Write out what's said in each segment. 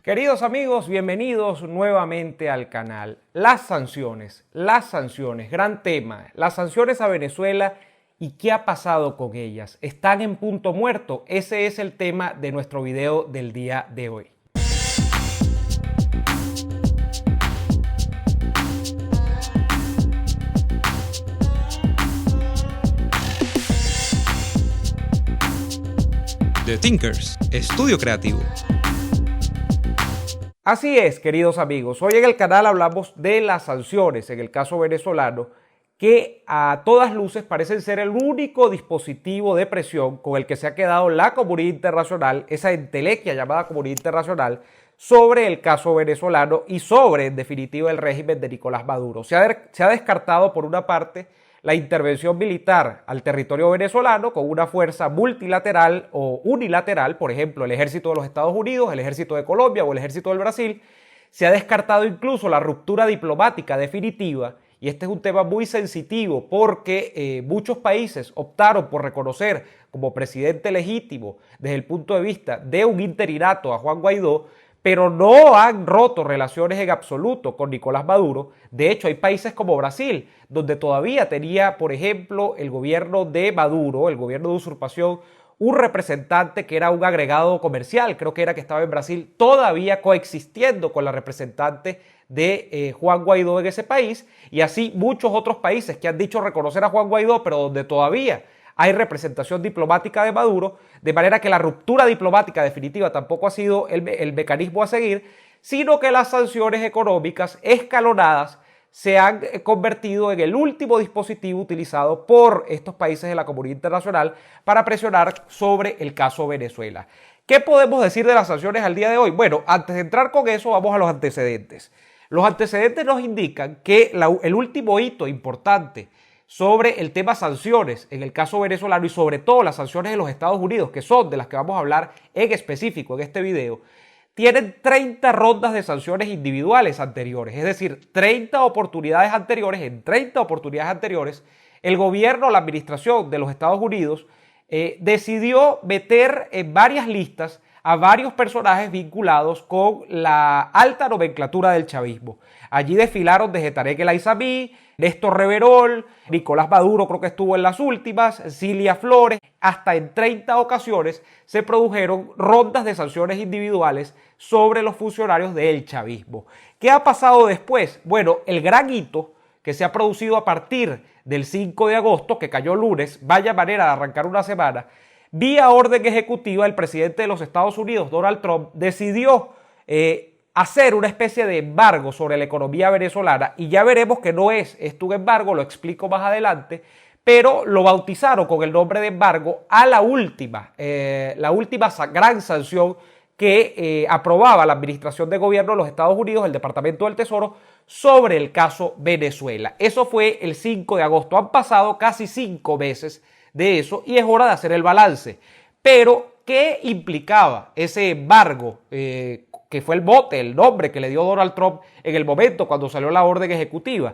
Queridos amigos, bienvenidos nuevamente al canal. Las sanciones, gran tema. Las sanciones a Venezuela y qué ha pasado con ellas. ¿Están en punto muerto? Ese es el tema de nuestro video del día de hoy. The Thinkers, estudio creativo. Así es, queridos amigos. Hoy en el canal hablamos de las sanciones en el caso venezolano, que a todas luces parecen ser el único dispositivo de presión con el que se ha quedado la comunidad internacional, esa entelequia llamada comunidad internacional, sobre el caso venezolano y sobre, en definitiva, el régimen de Nicolás Maduro. Se ha descartado, por una parte, la intervención militar al territorio venezolano con una fuerza multilateral o unilateral, por ejemplo, el ejército de los Estados Unidos, el ejército de Colombia o el ejército del Brasil. Se ha descartado incluso la ruptura diplomática definitiva, y este es un tema muy sensitivo porque muchos países optaron por reconocer como presidente legítimo desde el punto de vista de un interinato a Juan Guaidó, pero no han roto relaciones en absoluto con Nicolás Maduro. De hecho, hay países como Brasil, donde todavía tenía, por ejemplo, el gobierno de Maduro, el gobierno de usurpación, un representante que era un agregado comercial, creo que era que estaba en Brasil, todavía coexistiendo con la representante de Juan Guaidó en ese país, y así muchos otros países que han dicho reconocer a Juan Guaidó, pero donde todavía hay representación diplomática de Maduro, de manera que la ruptura diplomática definitiva tampoco ha sido el mecanismo a seguir, sino que las sanciones económicas escalonadas se han convertido en el último dispositivo utilizado por estos países de la comunidad internacional para presionar sobre el caso Venezuela. ¿Qué podemos decir de las sanciones al día de hoy? Bueno, antes de entrar con eso, vamos a los antecedentes. Los antecedentes nos indican que el último hito importante sobre el tema sanciones en el caso venezolano y sobre todo las sanciones de los Estados Unidos, que son de las que vamos a hablar en específico en este video, tienen 30 rondas de sanciones individuales anteriores, es decir, 30 oportunidades anteriores. En 30 oportunidades anteriores, el gobierno, la administración de los Estados Unidos decidió meter en varias listas a varios personajes vinculados con la alta nomenclatura del chavismo. Allí desfilaron desde Tarek El Aizami, Néstor Reverol, Nicolás Maduro creo que estuvo en las últimas, Cilia Flores. Hasta en 30 ocasiones se produjeron rondas de sanciones individuales sobre los funcionarios del chavismo. ¿Qué ha pasado después? Bueno, el gran hito que se ha producido a partir del 5 de agosto, que cayó lunes, vaya manera de arrancar una semana, vía orden ejecutiva, el presidente de los Estados Unidos, Donald Trump, decidió hacer una especie de embargo sobre la economía venezolana, y ya veremos que no es esto un embargo, lo explico más adelante, pero lo bautizaron con el nombre de embargo a la última gran sanción que aprobaba la administración de gobierno de los Estados Unidos, el Departamento del Tesoro, sobre el caso Venezuela. Eso fue el 5 de agosto. Han pasado casi 5 meses de eso y es hora de hacer el balance. Pero, ¿qué implicaba ese embargo que fue el nombre que le dio Donald Trump en el momento cuando salió la orden ejecutiva?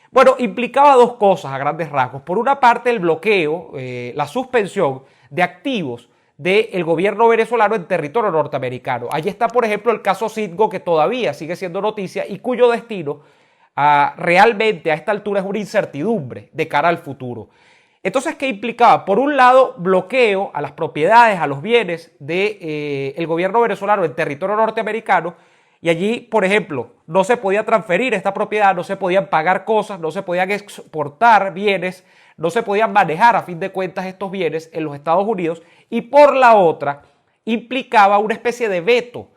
Bueno, implicaba dos cosas a grandes rasgos. Por una parte, el bloqueo, la suspensión de activos del gobierno venezolano en territorio norteamericano. Allí está, por ejemplo, el caso Citgo, que todavía sigue siendo noticia y cuyo destino realmente a esta altura es una incertidumbre de cara al futuro. Entonces, ¿qué implicaba? Por un lado, bloqueo a las propiedades, a los bienes del gobierno venezolano en territorio norteamericano, y allí, por ejemplo, no se podía transferir esta propiedad, no se podían pagar cosas, no se podían exportar bienes, no se podían manejar a fin de cuentas estos bienes en los Estados Unidos, y por la otra, implicaba una especie de veto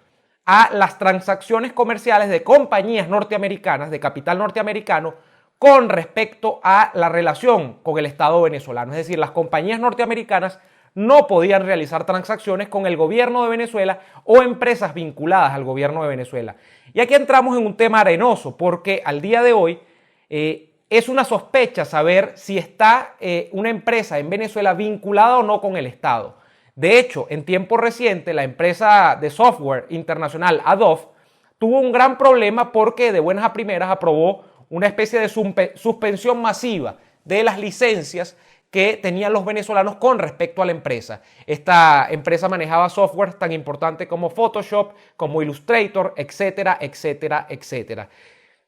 a las transacciones comerciales de compañías norteamericanas, de capital norteamericano, con respecto a la relación con el Estado venezolano. Es decir, las compañías norteamericanas no podían realizar transacciones con el gobierno de Venezuela o empresas vinculadas al gobierno de Venezuela. Y aquí entramos en un tema arenoso, porque al día de hoy es una sospecha saber si está una empresa en Venezuela vinculada o no con el Estado. De hecho, en tiempo reciente, la empresa de software internacional Adobe tuvo un gran problema porque de buenas a primeras aprobó una especie de suspensión masiva de las licencias que tenían los venezolanos con respecto a la empresa. Esta empresa manejaba software tan importante como Photoshop, como Illustrator, etcétera, etcétera, etcétera.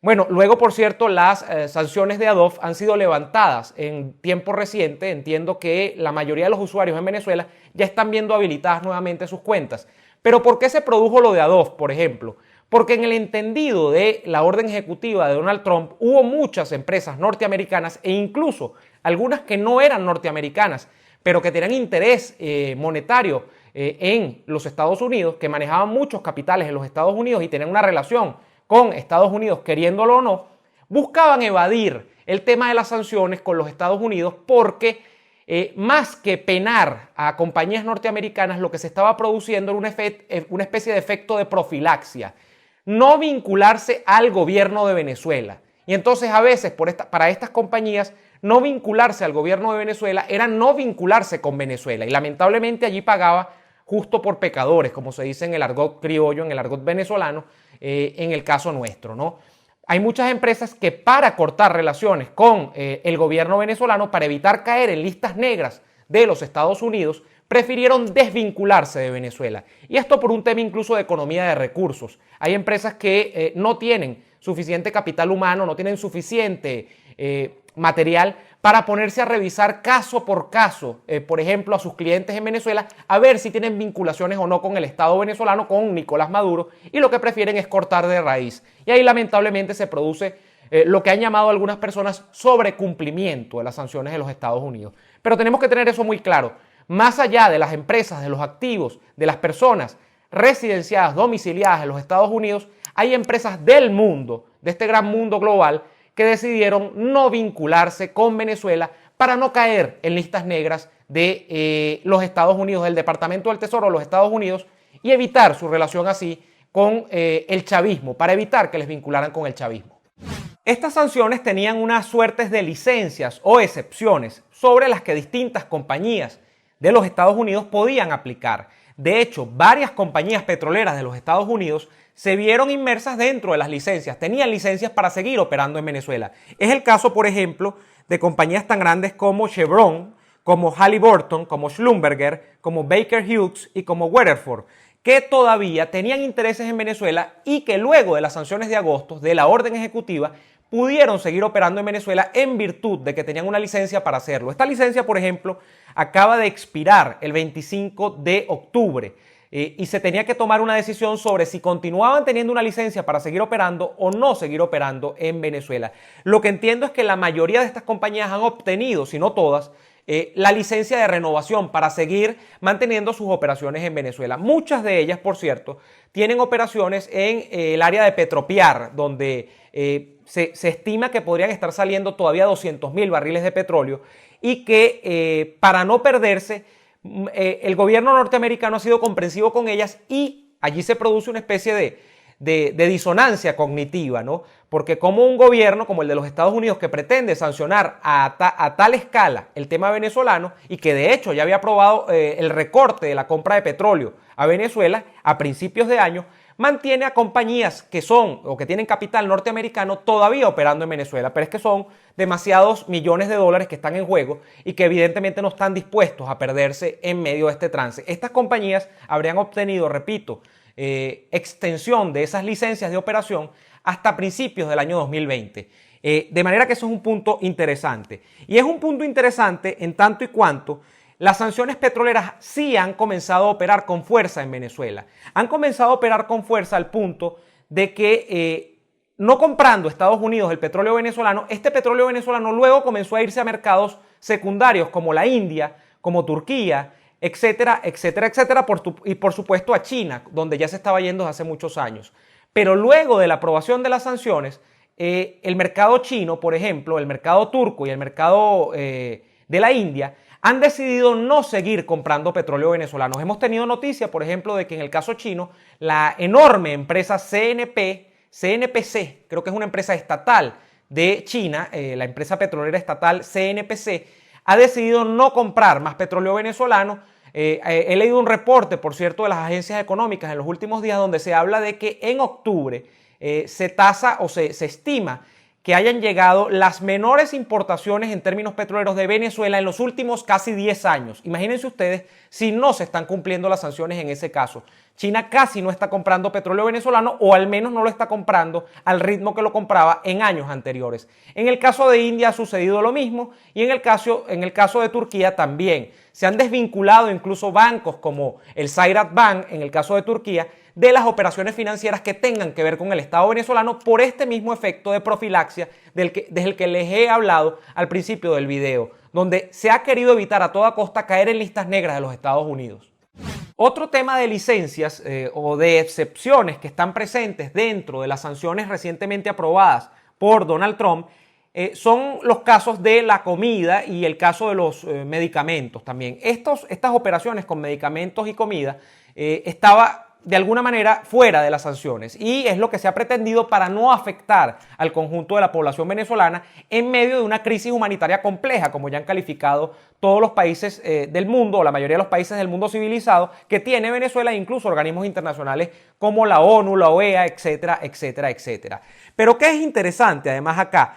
Bueno, luego, por cierto, las sanciones de Adobe han sido levantadas en tiempo reciente. Entiendo que la mayoría de los usuarios en Venezuela ya están viendo habilitadas nuevamente sus cuentas. Pero ¿por qué se produjo lo de Adobe, por ejemplo? Porque en el entendido de la orden ejecutiva de Donald Trump hubo muchas empresas norteamericanas e incluso algunas que no eran norteamericanas, pero que tenían interés monetario en los Estados Unidos, que manejaban muchos capitales en los Estados Unidos y tenían una relación con Estados Unidos, queriéndolo o no, buscaban evadir el tema de las sanciones con los Estados Unidos porque más que penar a compañías norteamericanas, lo que se estaba produciendo era una especie de efecto de profilaxia. No vincularse al gobierno de Venezuela. Y entonces a veces para estas compañías no vincularse al gobierno de Venezuela era no vincularse con Venezuela. Y lamentablemente allí pagaba justo por pecadores, como se dice en el argot criollo, en el argot venezolano, en el caso nuestro, ¿no? Hay muchas empresas que para cortar relaciones con el gobierno venezolano, para evitar caer en listas negras de los Estados Unidos, prefirieron desvincularse de Venezuela. Y esto por un tema incluso de economía de recursos. Hay empresas que no tienen suficiente capital humano, no tienen suficiente material para ponerse a revisar caso por caso, por ejemplo, a sus clientes en Venezuela, a ver si tienen vinculaciones o no con el Estado venezolano, con Nicolás Maduro, y lo que prefieren es cortar de raíz. Y ahí lamentablemente se produce lo que han llamado algunas personas sobrecumplimiento de las sanciones de los Estados Unidos. Pero tenemos que tener eso muy claro. Más allá de las empresas, de los activos, de las personas residenciadas, domiciliadas en los Estados Unidos, hay empresas del mundo, de este gran mundo global, que decidieron no vincularse con Venezuela para no caer en listas negras de los Estados Unidos, del Departamento del Tesoro de los Estados Unidos, y evitar su relación así con el chavismo, para evitar que les vincularan con el chavismo. Estas sanciones tenían unas suertes de licencias o excepciones sobre las que distintas compañías de los Estados Unidos podían aplicar. De hecho, varias compañías petroleras de los Estados Unidos se vieron inmersas dentro de las licencias, tenían licencias para seguir operando en Venezuela. Es el caso, por ejemplo, de compañías tan grandes como Chevron, como Halliburton, como Schlumberger, como Baker Hughes y como Weatherford, que todavía tenían intereses en Venezuela y que luego de las sanciones de agosto, de la orden ejecutiva, pudieron seguir operando en Venezuela en virtud de que tenían una licencia para hacerlo. Esta licencia, por ejemplo, acaba de expirar el 25 de octubre y se tenía que tomar una decisión sobre si continuaban teniendo una licencia para seguir operando o no seguir operando en Venezuela. Lo que entiendo es que la mayoría de estas compañías han obtenido, si no todas, la licencia de renovación para seguir manteniendo sus operaciones en Venezuela. Muchas de ellas, por cierto, tienen operaciones en el área de Petropiar, donde se estima que podrían estar saliendo todavía 200.000 barriles de petróleo y que para no perderse, el gobierno norteamericano ha sido comprensivo con ellas y allí se produce una especie de disonancia cognitiva, ¿no? Porque como un gobierno como el de los Estados Unidos que pretende sancionar a tal escala el tema venezolano y que de hecho ya había aprobado el recorte de la compra de petróleo a Venezuela a principios de año, mantiene a compañías que son o que tienen capital norteamericano todavía operando en Venezuela, pero es que son demasiados millones de dólares que están en juego y que evidentemente no están dispuestos a perderse en medio de este trance. Estas compañías habrían obtenido, repito, extensión de esas licencias de operación hasta principios del año 2020. De manera que eso es un punto interesante. Y es un punto interesante en tanto y cuanto las sanciones petroleras sí han comenzado a operar con fuerza en Venezuela. Han comenzado a operar con fuerza al punto de que no comprando Estados Unidos el petróleo venezolano, este petróleo venezolano luego comenzó a irse a mercados secundarios como la India, como Turquía, etcétera, etcétera, etcétera, y por supuesto a China, donde ya se estaba yendo desde hace muchos años. Pero luego de la aprobación de las sanciones, el mercado chino, por ejemplo, el mercado turco y el mercado de la India, han decidido no seguir comprando petróleo venezolano. Hemos tenido noticia, por ejemplo, de que en el caso chino, la enorme empresa CNPC, creo que es una empresa estatal de China, la empresa petrolera estatal CNPC, ha decidido no comprar más petróleo venezolano. He leído un reporte, por cierto, de las agencias económicas en los últimos días donde se habla de que en octubre se tasa o se estima que hayan llegado las menores importaciones en términos petroleros de Venezuela en los últimos casi 10 años. Imagínense ustedes si no se están cumpliendo las sanciones en ese caso. China casi no está comprando petróleo venezolano, o al menos no lo está comprando al ritmo que lo compraba en años anteriores. En el caso de India ha sucedido lo mismo, y en el caso de Turquía también. Se han desvinculado incluso bancos como el Ziraat Bank, en el caso de Turquía, de las operaciones financieras que tengan que ver con el Estado venezolano por este mismo efecto de profilaxia desde el que les he hablado al principio del video, donde se ha querido evitar a toda costa caer en listas negras de los Estados Unidos. Otro tema de licencias o de excepciones que están presentes dentro de las sanciones recientemente aprobadas por Donald Trump son los casos de la comida y el caso de los medicamentos también. Estas operaciones con medicamentos y comida estaba de alguna manera fuera de las sanciones, y es lo que se ha pretendido para no afectar al conjunto de la población venezolana en medio de una crisis humanitaria compleja, como ya han calificado todos los países del mundo, o la mayoría de los países del mundo civilizado que tiene Venezuela, e incluso organismos internacionales como la ONU, la OEA, etcétera, etcétera, etcétera. Pero ¿qué es interesante además acá?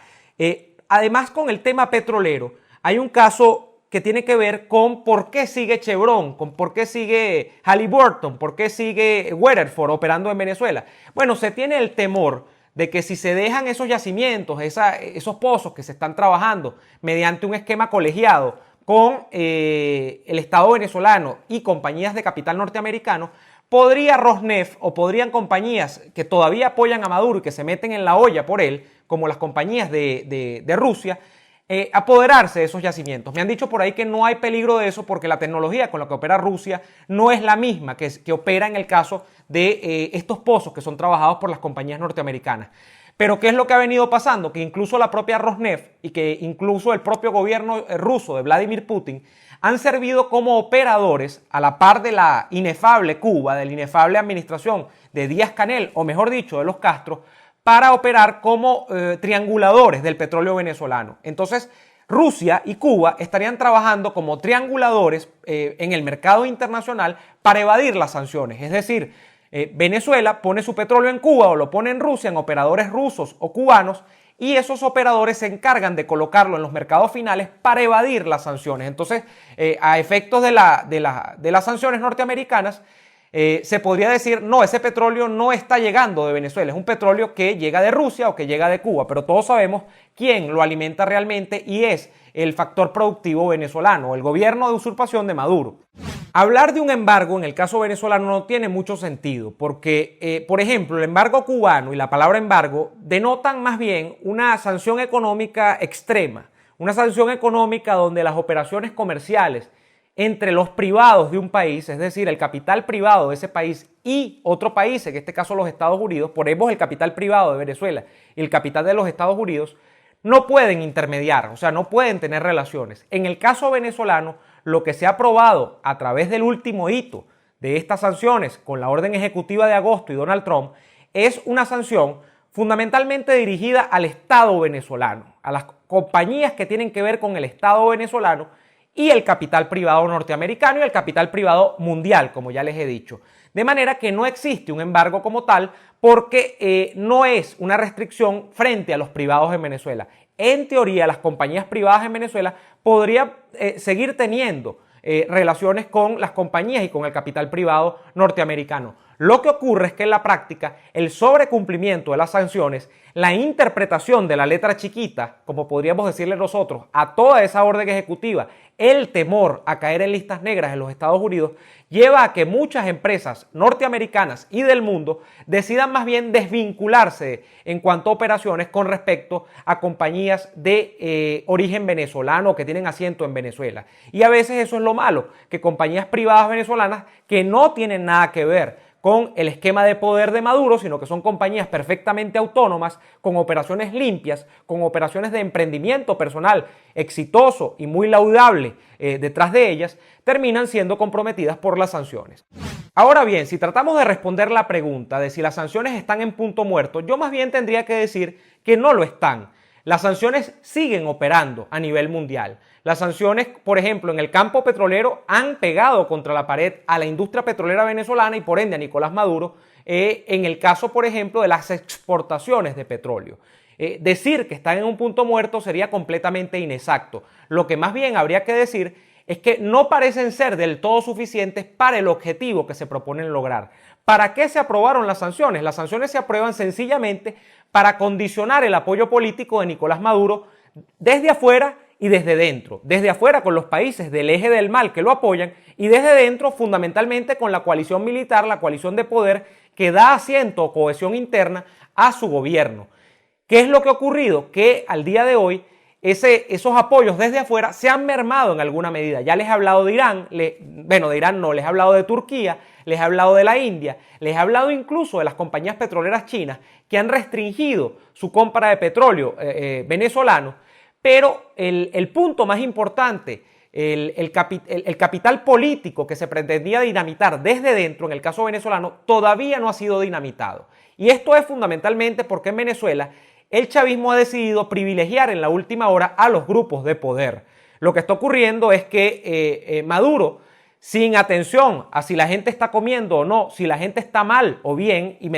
Además, con el tema petrolero, hay un caso que tiene que ver con por qué sigue Chevron, con por qué sigue Halliburton, por qué sigue Weatherford operando en Venezuela. Bueno, se tiene el temor de que si se dejan esos yacimientos, esos pozos que se están trabajando mediante un esquema colegiado con el Estado venezolano y compañías de capital norteamericano, podría Rosneft o podrían compañías que todavía apoyan a Maduro y que se meten en la olla por él, como las compañías de Rusia, apoderarse de esos yacimientos. Me han dicho por ahí que no hay peligro de eso porque la tecnología con la que opera Rusia no es la misma que opera en el caso de estos pozos que son trabajados por las compañías norteamericanas. Pero ¿qué es lo que ha venido pasando? Que incluso la propia Rosneft y que incluso el propio gobierno ruso de Vladimir Putin han servido como operadores a la par de la inefable Cuba, de la inefable administración de Díaz-Canel, o mejor dicho, de los Castro, para operar como trianguladores del petróleo venezolano. Entonces, Rusia y Cuba estarían trabajando como trianguladores en el mercado internacional para evadir las sanciones. Es decir, Venezuela pone su petróleo en Cuba o lo pone en Rusia, en operadores rusos o cubanos, y esos operadores se encargan de colocarlo en los mercados finales para evadir las sanciones. Entonces, a efectos de las sanciones norteamericanas, se podría decir, no, ese petróleo no está llegando de Venezuela, es un petróleo que llega de Rusia o que llega de Cuba, pero todos sabemos quién lo alimenta realmente, y es el factor productivo venezolano, el gobierno de usurpación de Maduro. Hablar de un embargo en el caso venezolano no tiene mucho sentido porque, por ejemplo, el embargo cubano y la palabra embargo denotan más bien una sanción económica extrema, una sanción económica donde las operaciones comerciales entre los privados de un país, es decir, el capital privado de ese país y otro país, en este caso los Estados Unidos, ponemos el capital privado de Venezuela y el capital de los Estados Unidos, no pueden intermediar, o sea, no pueden tener relaciones. En el caso venezolano, lo que se ha aprobado a través del último hito de estas sanciones con la orden ejecutiva de agosto y Donald Trump es una sanción fundamentalmente dirigida al Estado venezolano, a las compañías que tienen que ver con el Estado venezolano y el capital privado norteamericano y el capital privado mundial, como ya les he dicho. De manera que no existe un embargo como tal porque no es una restricción frente a los privados en Venezuela. En teoría, las compañías privadas en Venezuela podrían seguir teniendo relaciones con las compañías y con el capital privado norteamericano. Lo que ocurre es que en la práctica el sobrecumplimiento de las sanciones, la interpretación de la letra chiquita, como podríamos decirle nosotros, a toda esa orden ejecutiva, el temor a caer en listas negras en los Estados Unidos, lleva a que muchas empresas norteamericanas y del mundo decidan más bien desvincularse en cuanto a operaciones con respecto a compañías de origen venezolano que tienen asiento en Venezuela. Y a veces eso es lo malo, que compañías privadas venezolanas que no tienen nada que ver con el esquema de poder de Maduro, sino que son compañías perfectamente autónomas, con operaciones limpias, con operaciones de emprendimiento personal exitoso y muy laudable detrás de ellas, terminan siendo comprometidas por las sanciones. Ahora bien, si tratamos de responder la pregunta de si las sanciones están en punto muerto, yo más bien tendría que decir que no lo están. Las sanciones siguen operando a nivel mundial. Las sanciones, por ejemplo, en el campo petrolero han pegado contra la pared a la industria petrolera venezolana y por ende a Nicolás Maduro en el caso, por ejemplo, de las exportaciones de petróleo. Decir que están en un punto muerto sería completamente inexacto. Lo que más bien habría que decir es que no parecen ser del todo suficientes para el objetivo que se proponen lograr. ¿Para qué se aprobaron las sanciones? Las sanciones se aprueban sencillamente para condicionar el apoyo político de Nicolás Maduro desde afuera y desde dentro. Desde afuera con los países del eje del mal que lo apoyan y desde dentro fundamentalmente con la coalición militar, la coalición de poder que da asiento o cohesión interna a su gobierno. ¿Qué es lo que ha ocurrido? Que al día de hoy esos apoyos desde afuera se han mermado en alguna medida. Ya les he hablado de Irán, de Irán no, les he hablado de Turquía, les he hablado de la India, les he hablado incluso de las compañías petroleras chinas que han restringido su compra de petróleo venezolano, pero el punto más importante, el capital político que se pretendía dinamitar desde dentro, en el caso venezolano, todavía no ha sido dinamitado. Y esto es fundamentalmente porque en Venezuela el chavismo ha decidido privilegiar en la última hora a los grupos de poder. Lo que está ocurriendo es que Maduro, sin atención a si la gente está comiendo o no, si la gente está mal o bien, y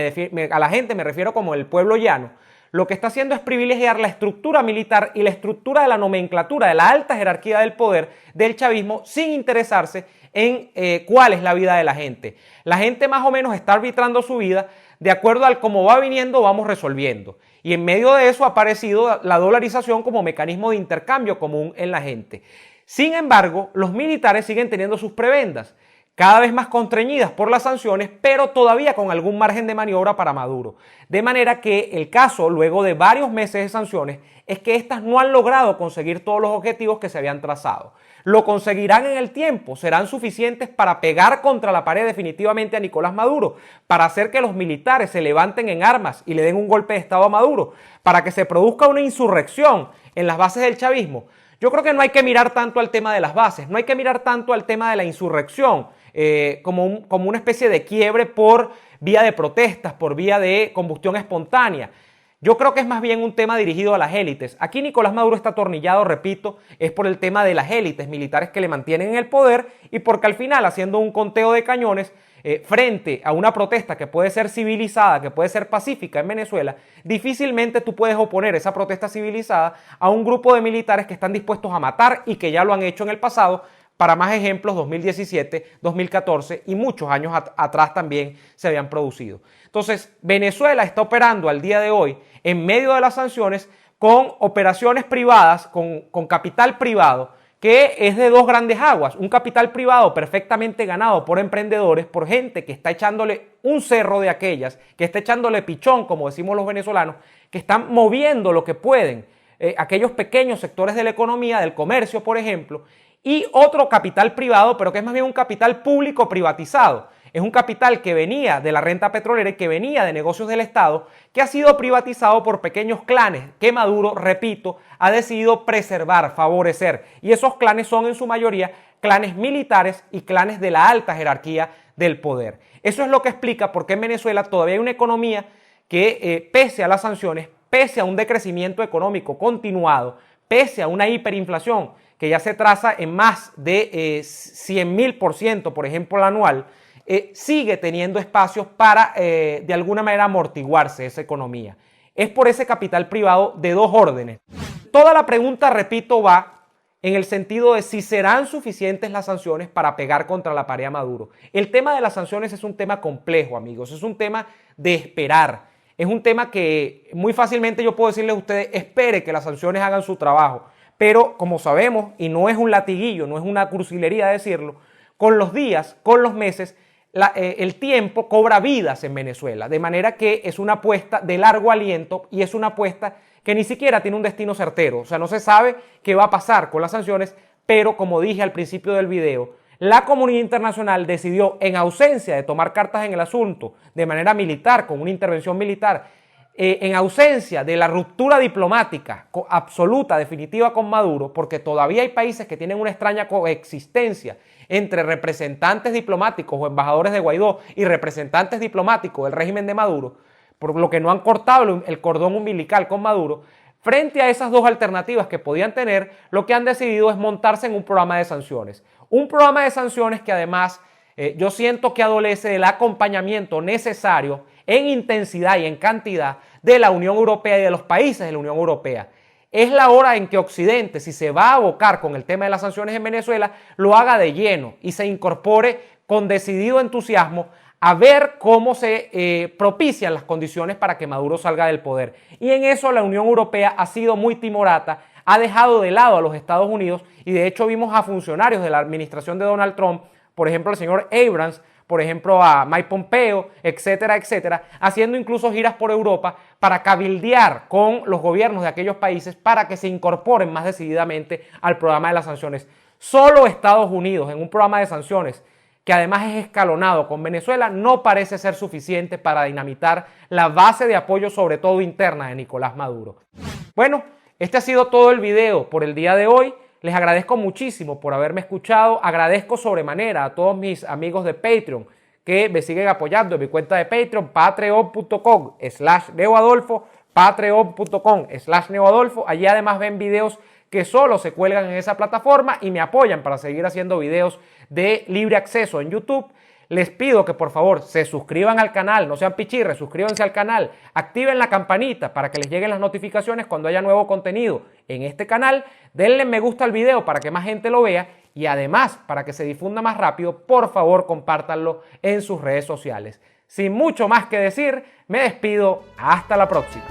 a la gente me refiero como el pueblo llano, lo que está haciendo es privilegiar la estructura militar y la estructura de la nomenclatura, de la alta jerarquía del poder del chavismo, sin interesarse en cuál es la vida de la gente. La gente más o menos está arbitrando su vida de acuerdo al cómo va viniendo, vamos resolviendo. Y en medio de eso ha aparecido la dolarización como mecanismo de intercambio común en la gente. Sin embargo, los militares siguen teniendo sus prebendas, cada vez más constreñidas por las sanciones, pero todavía con algún margen de maniobra para Maduro. De manera que el caso, luego de varios meses de sanciones, es que éstas no han logrado conseguir todos los objetivos que se habían trazado. Lo conseguirán en el tiempo, serán suficientes para pegar contra la pared definitivamente a Nicolás Maduro, para hacer que los militares se levanten en armas y le den un golpe de estado a Maduro, para que se produzca una insurrección en las bases del chavismo. Yo creo que no hay que mirar tanto al tema de las bases, no hay que mirar tanto al tema de la insurrección como una especie de quiebre por vía de protestas, por vía de combustión espontánea. Yo creo que es más bien un tema dirigido a las élites. Aquí Nicolás Maduro está atornillado, repito, es por el tema de las élites militares que le mantienen en el poder y porque al final, haciendo un conteo de cañones, frente a una protesta que puede ser civilizada, que puede ser pacífica en Venezuela, difícilmente tú puedes oponer esa protesta civilizada a un grupo de militares que están dispuestos a matar y que ya lo han hecho en el pasado. Para más ejemplos, 2017, 2014 y muchos años atrás también se habían producido. Entonces, Venezuela está operando al día de hoy en medio de las sanciones con operaciones privadas, con capital privado, que es de dos grandes aguas. Un capital privado perfectamente ganado por emprendedores, por gente que está echándole un cerro de aquellas, que está echándole pichón, como decimos los venezolanos, que están moviendo lo que pueden, aquellos pequeños sectores de la economía, del comercio, por ejemplo, y otro capital privado, pero que es más bien un capital público privatizado. Es un capital que venía de la renta petrolera y que venía de negocios del Estado, que ha sido privatizado por pequeños clanes que Maduro, repito, ha decidido preservar, favorecer. Y esos clanes son en su mayoría clanes militares y clanes de la alta jerarquía del poder. Eso es lo que explica por qué en Venezuela todavía hay una economía que, pese a las sanciones, pese a un decrecimiento económico continuado, pese a una hiperinflación que ya se traza en más de 100.000%, por ejemplo, anual, sigue teniendo espacios para, de alguna manera, amortiguarse esa economía. Es por ese capital privado de dos órdenes. Toda la pregunta, repito, va en el sentido de si serán suficientes las sanciones para pegar contra la pared a Maduro. El tema de las sanciones es un tema complejo, amigos, es un tema de esperar. Es un tema que muy fácilmente yo puedo decirles a ustedes, espere que las sanciones hagan su trabajo. Pero como sabemos, y no es un latiguillo, no es una cursilería decirlo, con los días, con los meses, el tiempo cobra vidas en Venezuela. De manera que es una apuesta de largo aliento y es una apuesta que ni siquiera tiene un destino certero. O sea, no se sabe qué va a pasar con las sanciones, pero como dije al principio del video, la comunidad internacional decidió, en ausencia de tomar cartas en el asunto de manera militar, con una intervención militar, en ausencia de la ruptura diplomática absoluta, definitiva con Maduro, porque todavía hay países que tienen una extraña coexistencia entre representantes diplomáticos o embajadores de Guaidó y representantes diplomáticos del régimen de Maduro, por lo que no han cortado el cordón umbilical con Maduro. Frente a esas dos alternativas que podían tener, lo que han decidido es montarse en un programa de sanciones. Un programa de sanciones que además yo siento que adolece del acompañamiento necesario en intensidad y en cantidad de la Unión Europea y de los países de la Unión Europea. Es la hora en que Occidente, si se va a abocar con el tema de las sanciones en Venezuela, lo haga de lleno y se incorpore con decidido entusiasmo a ver cómo se propician las condiciones para que Maduro salga del poder. Y en eso la Unión Europea ha sido muy timorata, ha dejado de lado a los Estados Unidos y de hecho vimos a funcionarios de la administración de Donald Trump, por ejemplo el señor Abrams, por ejemplo a Mike Pompeo, etcétera, etcétera, haciendo incluso giras por Europa para cabildear con los gobiernos de aquellos países para que se incorporen más decididamente al programa de las sanciones. Solo Estados Unidos en un programa de sanciones que además es escalonado con Venezuela, no parece ser suficiente para dinamitar la base de apoyo, sobre todo interna, de Nicolás Maduro. Bueno, este ha sido todo el video por el día de hoy. Les agradezco muchísimo por haberme escuchado. Agradezco sobremanera a todos mis amigos de Patreon que me siguen apoyando en mi cuenta de Patreon, patreon.com/neoadolfo, patreon.com/neoadolfo. Allí además ven videos que solo se cuelgan en esa plataforma y me apoyan para seguir haciendo videos de libre acceso en YouTube. Les pido que por favor se suscriban al canal, no sean pichirres, suscríbanse al canal, activen la campanita para que les lleguen las notificaciones cuando haya nuevo contenido en este canal, denle me gusta al video para que más gente lo vea y además para que se difunda más rápido, por favor compártanlo en sus redes sociales. Sin mucho más que decir, me despido, hasta la próxima.